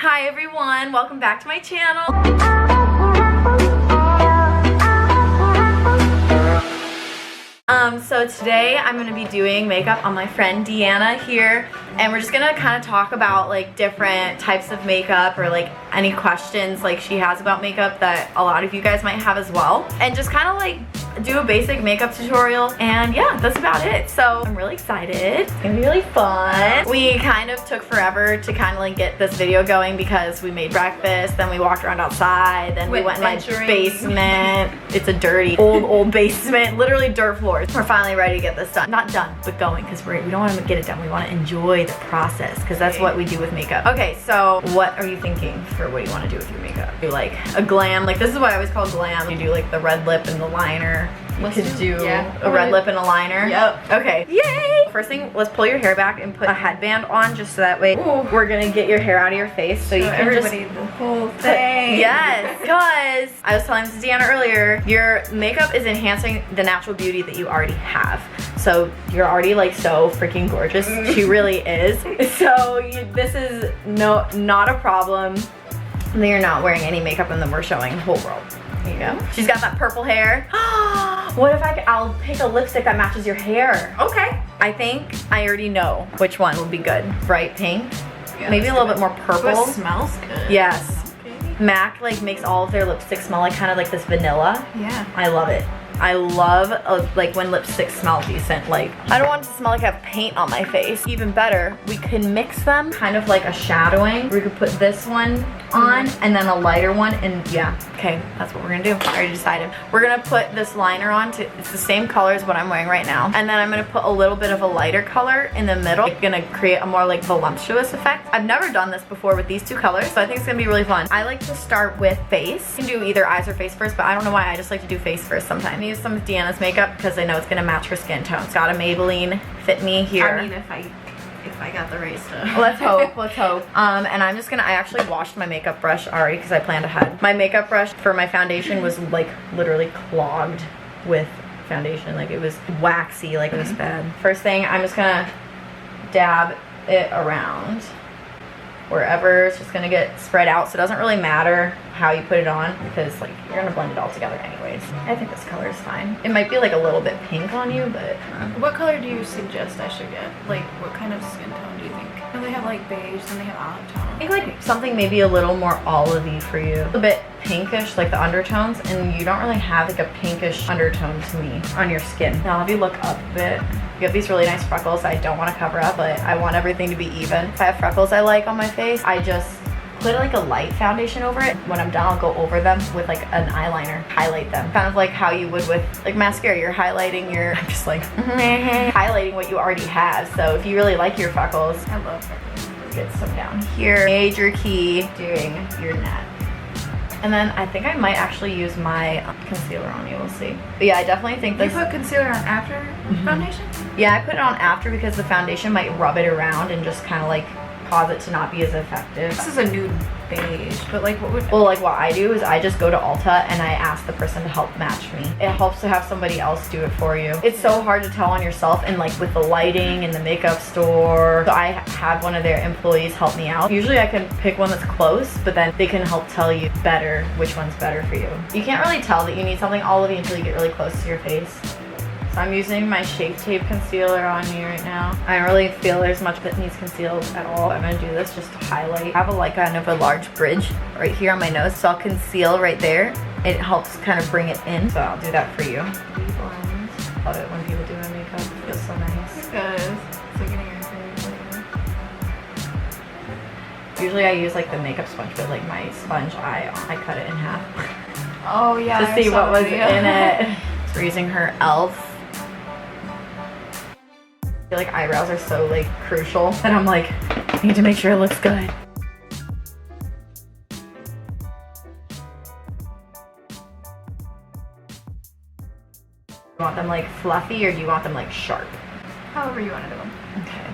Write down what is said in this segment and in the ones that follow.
Hi everyone, welcome back to my channel. So today I'm gonna be doing makeup on my friend Deanna here, and we're just gonna kind of talk about like different types of makeup or like any questions like she has about makeup that a lot of you guys might have as well, and just kind of like do a basic makeup tutorial. And yeah, that's about it. So I'm really excited. It's gonna be really fun. We kind of took forever to kind of like get this video going because we made breakfast, then we walked around outside, then we went in my basement. It's a dirty old basement, literally dirt floors. We're finally ready to get this done. Not done, but going, because we don't want to get it done. We want to enjoy the process because that's what we do with makeup. Okay, so what are you thinking for what you want to do with your makeup? Do like a glam, like this is what I always call glam. You do like the red lip and the liner. You could do a red lip and a liner. Yep. Okay. Yay! First thing, let's pull your hair back and put a headband on, just so that way we're gonna get your hair out of your face, so you can everybody just the whole thing. Yes, because I was telling Deanna earlier, your makeup is enhancing the natural beauty that you already have. So you're already like so freaking gorgeous. She really is. So this is not a problem. And then you're not wearing any makeup, and then we're showing the whole world. There you go. She's got that purple hair. What if I'll pick a lipstick that matches your hair? Okay. I think I already know which one would be good. Bright pink. Yeah, maybe a little bit more purple. It smells good. Yes. Okay. MAC like makes all of their lipsticks smell like kind of like this vanilla. Yeah. I love it. I love like when lipsticks smell decent. Like I don't want it to smell like I have paint on my face. Even better, we can mix them kind of like a shadowing. We could put this one on and then a lighter one, and yeah, okay, that's what we're gonna do. I already decided. We're gonna put this liner on it's the same color as what I'm wearing right now, and then I'm gonna put a little bit of a lighter color in the middle. It's gonna create a more like voluptuous effect. I've never done this before with these two colors, so I think it's gonna be really fun. I like to start with face. You can do either eyes or face first, but I don't know why I just like to do face first sometimes. I use some of Deanna's makeup because I know it's gonna match her skin tone. It's got a Maybelline Fit Me here. I mean, if I got the right stuff. Let's hope, let's hope. And I'm just gonna, I actually washed my makeup brush already because I planned ahead. My makeup brush for my foundation was like literally clogged with foundation. Like it was waxy, like it was bad. First thing, I'm just gonna dab it around wherever. It's just gonna get spread out, so it doesn't really matter how you put it on because like you're gonna blend it all together anyways. I think this color is fine. It might be like a little bit pink on you, but what color do you suggest I should get? Like what kind of skin tone do you think? And they have like beige, then they have olive tone. I think like something maybe a little more olivey for you. A bit pinkish, like the undertones, and you don't really have like a pinkish undertone to me on your skin. Now I'll have you look up a bit. You have these really nice freckles I don't want to cover up, but I want everything to be even. If I have freckles I like on my face, I just put like a light foundation over it. When I'm done, I'll go over them with like an eyeliner, highlight them. Kind of like how you would with like mascara. You're highlighting your, I'm just like, highlighting what you already have. So if you really like your freckles, I love freckles. Get some down here. Major key, doing your neck. And then I think I might actually use my concealer on you, we'll see. But yeah, I definitely think this. You put concealer on after foundation? Yeah, I put it on after because the foundation might rub it around and just kind of like cause it to not be as effective. This is a nude beige, but like what would... Well, like what I do is I just go to Ulta and I ask the person to help match me. It helps to have somebody else do it for you. It's so hard to tell on yourself, and like with the lighting in the makeup store. So I have one of their employees help me out. Usually I can pick one that's close, but then they can help tell you better which one's better for you. You can't really tell that you need something olivey until you get really close to your face. So I'm using my Shape Tape concealer on me right now. I don't really feel there's much that needs concealed at all. I'm gonna do this just to highlight. I have like kind of a large bridge right here on my nose, so I'll conceal right there. It helps kind of bring it in, so I'll do that for you. Love it when people do my makeup. It feels so nice. It does. It's like getting your hair. Usually I use like the makeup sponge, but like my sponge, I cut it in half. Oh yeah. To see what was in it. So we're using her e.l.f. I feel like eyebrows are so like crucial that I'm like, I need to make sure it looks good. You want them like fluffy or do you want them like sharp? However you want to do them. Okay.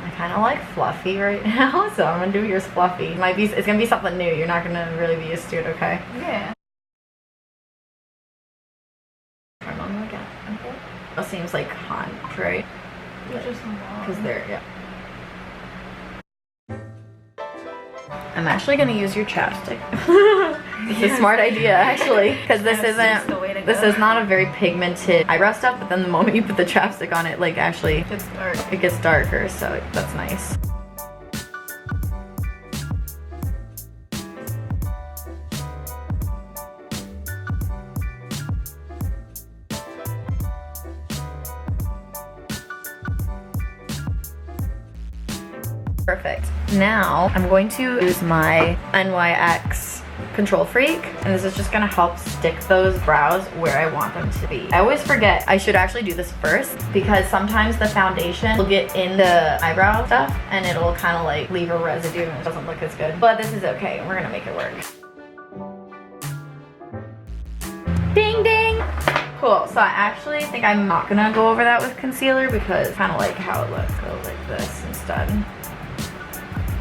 I kind of like fluffy right now, so I'm gonna do yours fluffy. It's gonna be something new. You're not gonna really be used to it, okay? Yeah. It seems like hot, right? Because they're, yeah. I'm actually gonna use your chapstick. It's a smart idea actually, because this is not a very pigmented eyebrow stuff, but then the moment you put the chapstick on it, like actually it gets darker, so that's nice. Perfect. Now I'm going to use my NYX Control Freak, and this is just gonna help stick those brows where I want them to be. I always forget I should actually do this first, because sometimes the foundation will get in the eyebrow stuff and it'll kind of like leave a residue and it doesn't look as good. But this is okay, we're gonna make it work. Ding ding! Cool, so I actually think I'm not gonna go over that with concealer because I kind of like how it looks. Go like this instead.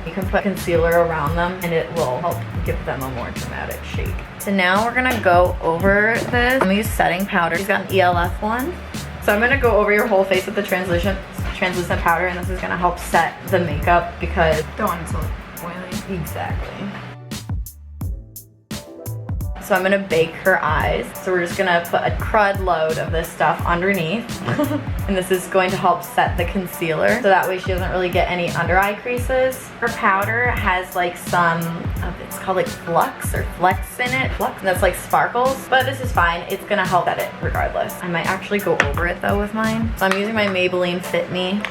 You can put concealer around them and it will help give them a more dramatic shape. So now we're gonna go over this. I'm gonna use setting powder. She's got an ELF one. So I'm gonna go over your whole face with the translucent powder, and this is gonna help set the makeup because don't want it to look oily. Exactly. So I'm gonna bake her eyes. So we're just gonna put a crud load of this stuff underneath. And this is going to help set the concealer, so that way she doesn't really get any under eye creases. Her powder has like some, it's called like flux or flex in it. Flux, and that's like sparkles, but this is fine. It's gonna help set it regardless. I might actually go over it though with mine. So I'm using my Maybelline Fit Me.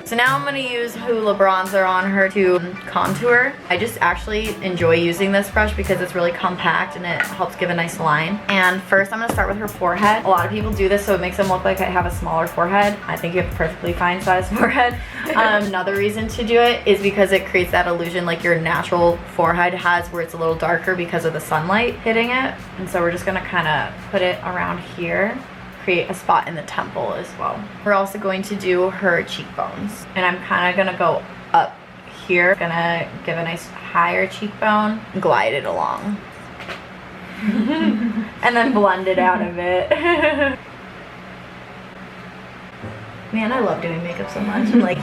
So now I'm gonna use Hoola bronzer on her to contour. I just actually enjoy using this brush because it's really compact and it helps give a nice line. And first I'm gonna start with her forehead. A lot of people do this so it makes them look like I have a smaller forehead. I think you have a perfectly fine size forehead. Another reason to do it is because it creates that illusion like your natural forehead has, where it's a little darker because of the sunlight hitting it. And so we're just gonna kinda put it around here. Create a spot in the temple as well. We're also going to do her cheekbones, and I'm kind of gonna go up here, gonna give a nice higher cheekbone, glide it along, and then blend it out a bit. Man, I love doing makeup so much. I'm like,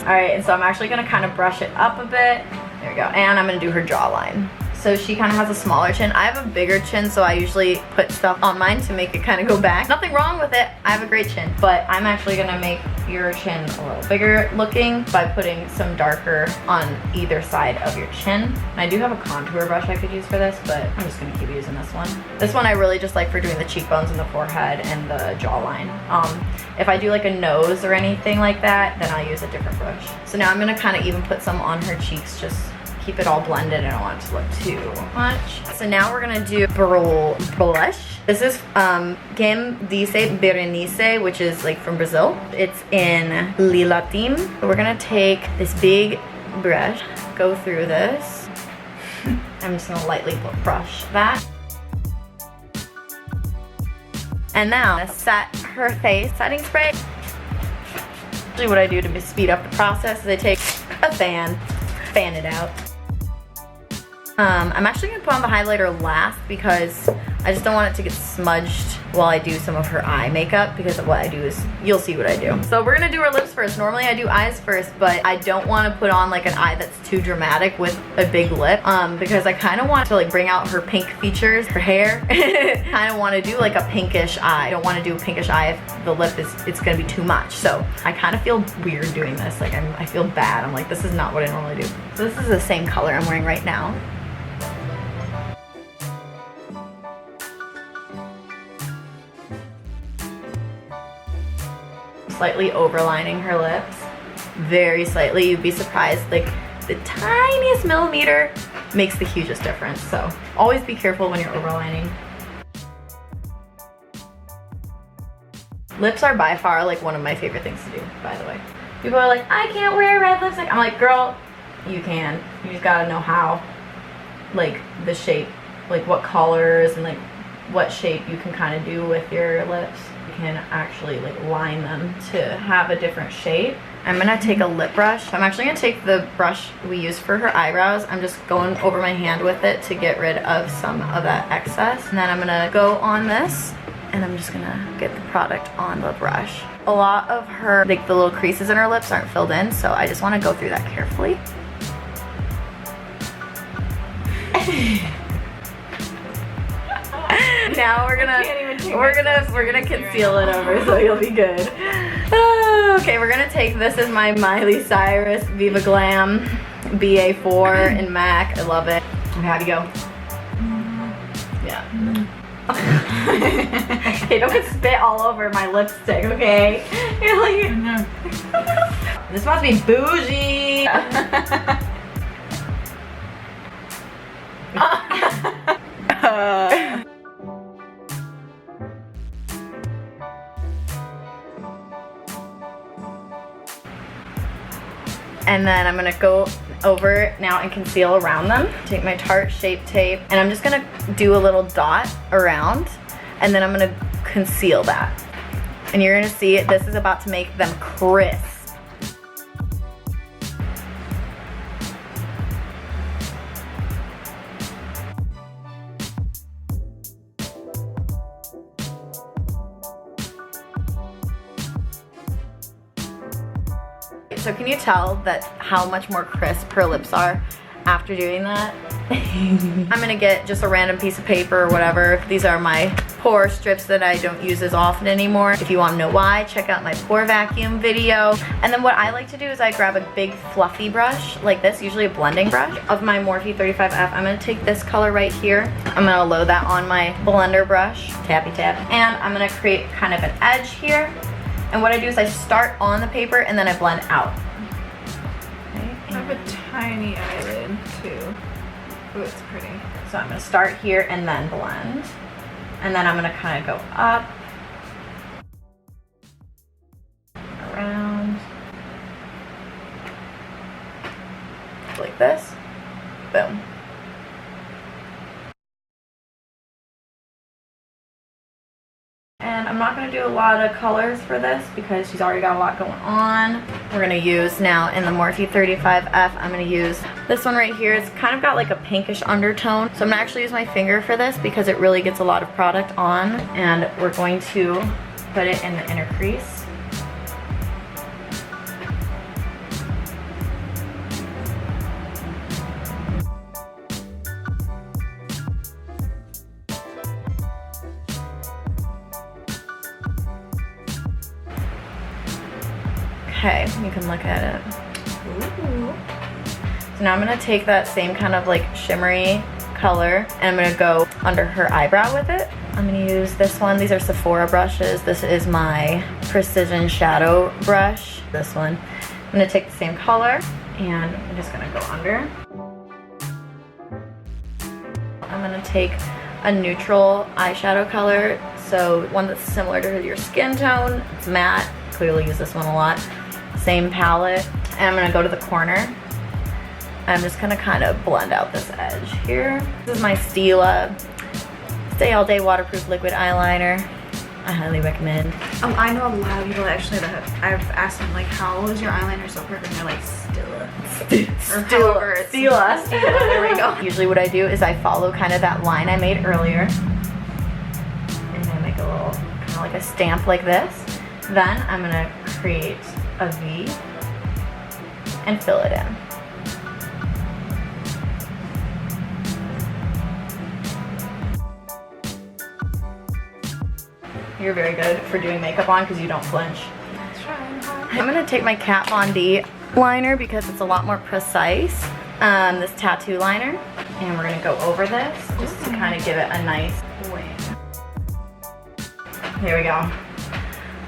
all right, and so I'm actually gonna kind of brush it up a bit. There we go, and I'm gonna do her jawline. So she kind of has a smaller chin. I have a bigger chin, so I usually put stuff on mine to make it kind of go back. Nothing wrong with it. I have a great chin, but I'm actually gonna make your chin a little bigger looking by putting some darker on either side of your chin. And I do have a contour brush I could use for this, but I'm just gonna keep using this one. This one I really just like for doing the cheekbones and the forehead and the jawline. If I do like a nose or anything like that, then I'll use a different brush. So now I'm gonna kind of even put some on her cheeks, just keep it all blended. I don't want it to look too much. So now we're gonna do blush. This is Quem Dice Berenice, which is like from Brazil. It's in Lila Team. So we're gonna take this big brush, go through this. I'm just gonna lightly brush that. And now I'm gonna set her face setting spray. Usually what I do to speed up the process is I take a fan it out. I'm actually gonna put on the highlighter last because I just don't want it to get smudged while I do some of her eye makeup, because of what I do is, you'll see what I do. So we're gonna do her lips first. Normally I do eyes first, but I don't want to put on like an eye that's too dramatic with a big lip, because I kind of want to like bring out her pink features, her hair. Kind of want to do like a pinkish eye. I don't want to do a pinkish eye if the lip it's gonna be too much. So I kind of feel weird doing this. Like I feel bad. I'm like, this is not what I normally do. So this is the same color I'm wearing right now. Slightly overlining her lips, very slightly. You'd be surprised, like the tiniest millimeter makes the hugest difference. So always be careful when you're overlining. Lips are by far like one of my favorite things to do, by the way. People are like, I can't wear red lipstick. I'm like, girl, you can. You just gotta know how, like the shape, like what colors and like what shape you can kind of do with your lips. Can actually like line them to have a different shape. I'm gonna take a lip brush. I'm actually gonna take the brush we use for her eyebrows. I'm just going over my hand with it to get rid of some of that excess. And then I'm gonna go on this and I'm just gonna get the product on the brush. A lot of her, like the little creases in her lips aren't filled in, so I just wanna go through that carefully. Now we're gonna conceal it over, so you'll be good. Okay, we're gonna take, this is my Miley Cyrus Viva Glam BA4 in MAC. I love it. Okay, how'd you go? Yeah. Hey, don't get spit all over my lipstick, okay? You're like, this must be bougie. And then I'm gonna go over now and conceal around them. Take my Tarte Shape Tape, and I'm just gonna do a little dot around, and then I'm gonna conceal that. And you're gonna see it, this is about to make them crisp. So can you tell that how much more crisp her lips are after doing that? I'm gonna get just a random piece of paper or whatever. These are my pore strips that I don't use as often anymore. If you want to know why, check out my pore vacuum video. And then what I like to do is I grab a big fluffy brush like this, usually a blending brush, of my Morphe 35F. I'm gonna take this color right here. I'm gonna load that on my blender brush, tappy tap, and I'm gonna create kind of an edge here. And what I do is I start on the paper and then I blend out. Okay, I have a tiny eyelid too. Ooh, it's pretty. So I'm gonna start here and then blend. And then I'm gonna kind of go up, around, like this, boom. And I'm not gonna do a lot of colors for this because she's already got a lot going on. We're gonna use now in the Morphe 35F, I'm gonna use this one right here. It's kind of got like a pinkish undertone. So I'm gonna actually use my finger for this because it really gets a lot of product on. And we're going to put it in the inner crease. Okay, you can look at it. Ooh. So now I'm gonna take that same kind of like shimmery color and I'm gonna go under her eyebrow with it. I'm gonna use this one. These are Sephora brushes. This is my Precision Shadow brush. This one. I'm gonna take the same color and I'm just gonna go under. I'm gonna take a neutral eyeshadow color. So one that's similar to your skin tone. It's matte. Clearly use this one a lot. Same palette, and I'm gonna go to the corner. I'm just gonna kind of blend out this edge here. This is my Stila Stay All Day Waterproof Liquid Eyeliner. I highly recommend. I know a lot of people actually that I've asked them like, how is your eyeliner so perfect? And they're like, Stila. Stila. There we go. Usually what I do is I follow kind of that line I made earlier. And I make a little, kind of like a stamp like this. Then I'm gonna create a V and fill it in. You're very good for doing makeup on because you don't flinch. I'm gonna take my Kat Von D liner because it's a lot more precise. This tattoo liner, and we're gonna go over this just to kind of give it a nice wing. Here we go.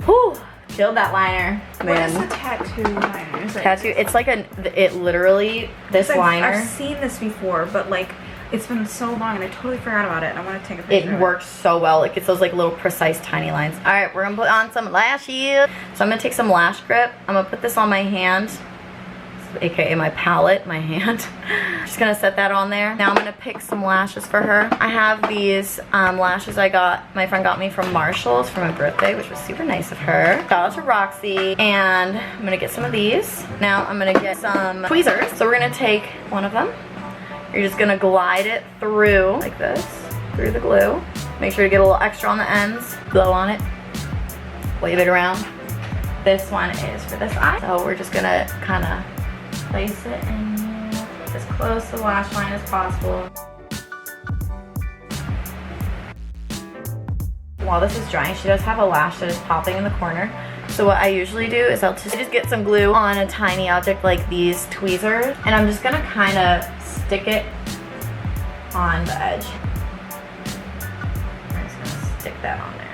Whew, killed that liner. What is a tattoo liner? Tattoo, it's like it literally, this liner. I've seen this before, but like, it's been so long and I totally forgot about it and I want to take a picture. It works so well. It gets those like little precise tiny lines. All right, we're gonna put on some lashes. So I'm gonna take some lash grip. I'm gonna put this on my hand, aka my palette, my hand. Just gonna set that on there. Now I'm gonna pick some lashes for her. I have these lashes my friend got me from Marshall's for my birthday, which was super nice of her. Shout out to Roxy. And I'm gonna get some of these. Now I'm gonna get some tweezers. So we're gonna take one of them. You're just gonna glide it through like this, through the glue. Make sure to get a little extra on the ends. Blow on it. Wave it around. This one is for this eye. So we're just gonna kind of place it in as close to the lash line as possible. While this is drying, she does have a lash that is popping in the corner. So what I usually do is I'll just get some glue on a tiny object like these tweezers, and I'm just gonna kind of stick it on the edge. I'm just gonna stick that on there.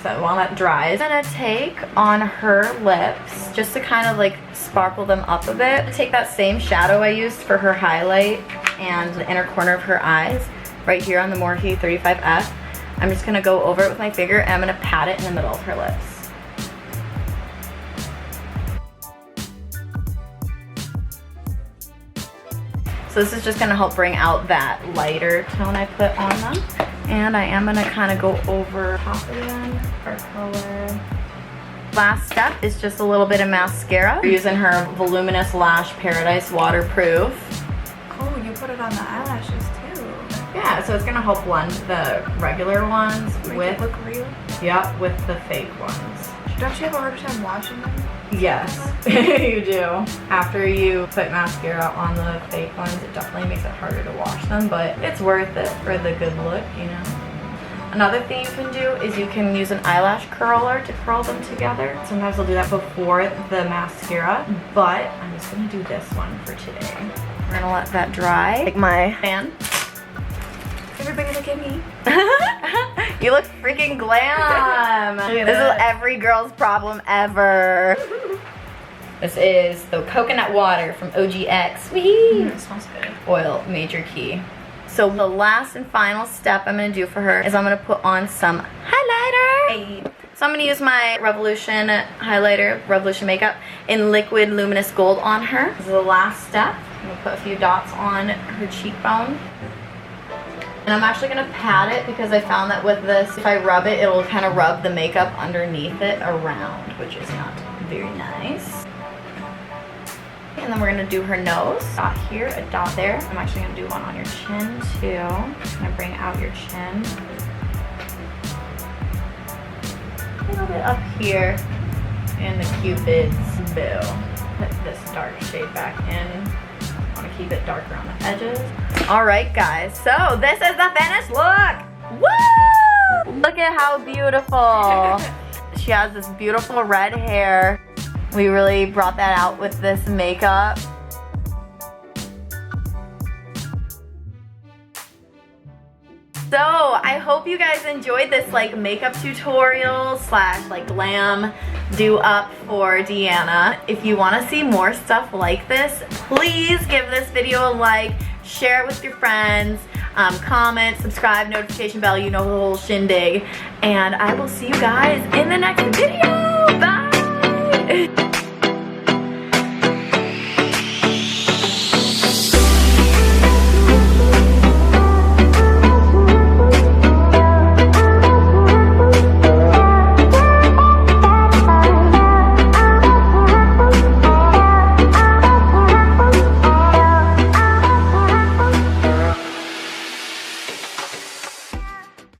So while that dries, I'm gonna take on her lips just to kind of like sparkle them up a bit. Take that same shadow I used for her highlight and the inner corner of her eyes right here on the Morphe 35F. I'm just gonna go over it with my finger and I'm gonna pat it in the middle of her lips. So this is just gonna help bring out that lighter tone I put on them. And I am gonna kind of go over top again for color. Last step is just a little bit of mascara. We're using her Voluminous Lash Paradise Waterproof. Oh, you put it on the eyelashes too. Yeah, so it's gonna help blend the regular ones with, look real. Yep, with the fake ones. Don't you have a harder time washing them? Yes, you do. After you put mascara on the fake ones, it definitely makes it harder to wash them, but it's worth it for the good look, you know. Another thing you can do is you can use an eyelash curler to curl them together. Sometimes I'll do that before the mascara, but I'm just gonna do this one for today. We're gonna let that dry. Take my fan. Everybody look at me. You look freaking glam. This is every girl's problem ever. This is the coconut water from OGX. It smells good. Oil, major key. So the last and final step I'm gonna do for her is I'm gonna put on some highlighter. Hey. So I'm gonna use my Revolution highlighter, Revolution Makeup, in Liquid Luminous Gold on her. This is the last step. I'm gonna put a few dots on her cheekbone. And I'm actually gonna pat it because I found that with this, if I rub it, it'll kind of rub the makeup underneath it around, which is not very nice. And then we're gonna do her nose. Dot here, a dot there. I'm actually gonna do one on your chin too. I'm gonna bring out your chin. A little bit up here in the Cupid's bow. Put this dark shade back in. I want to keep it dark around the edges. All right, guys. So this is the finished look. Woo! Look at how beautiful. She has this beautiful red hair. We really brought that out with this makeup. So I hope you guys enjoyed this like makeup tutorial slash like glam do up for Deanna. If you want to see more stuff like this, please give this video a like, share it with your friends, comment, subscribe, notification bell, you know the whole shindig. And I will see you guys in the next video. Bye!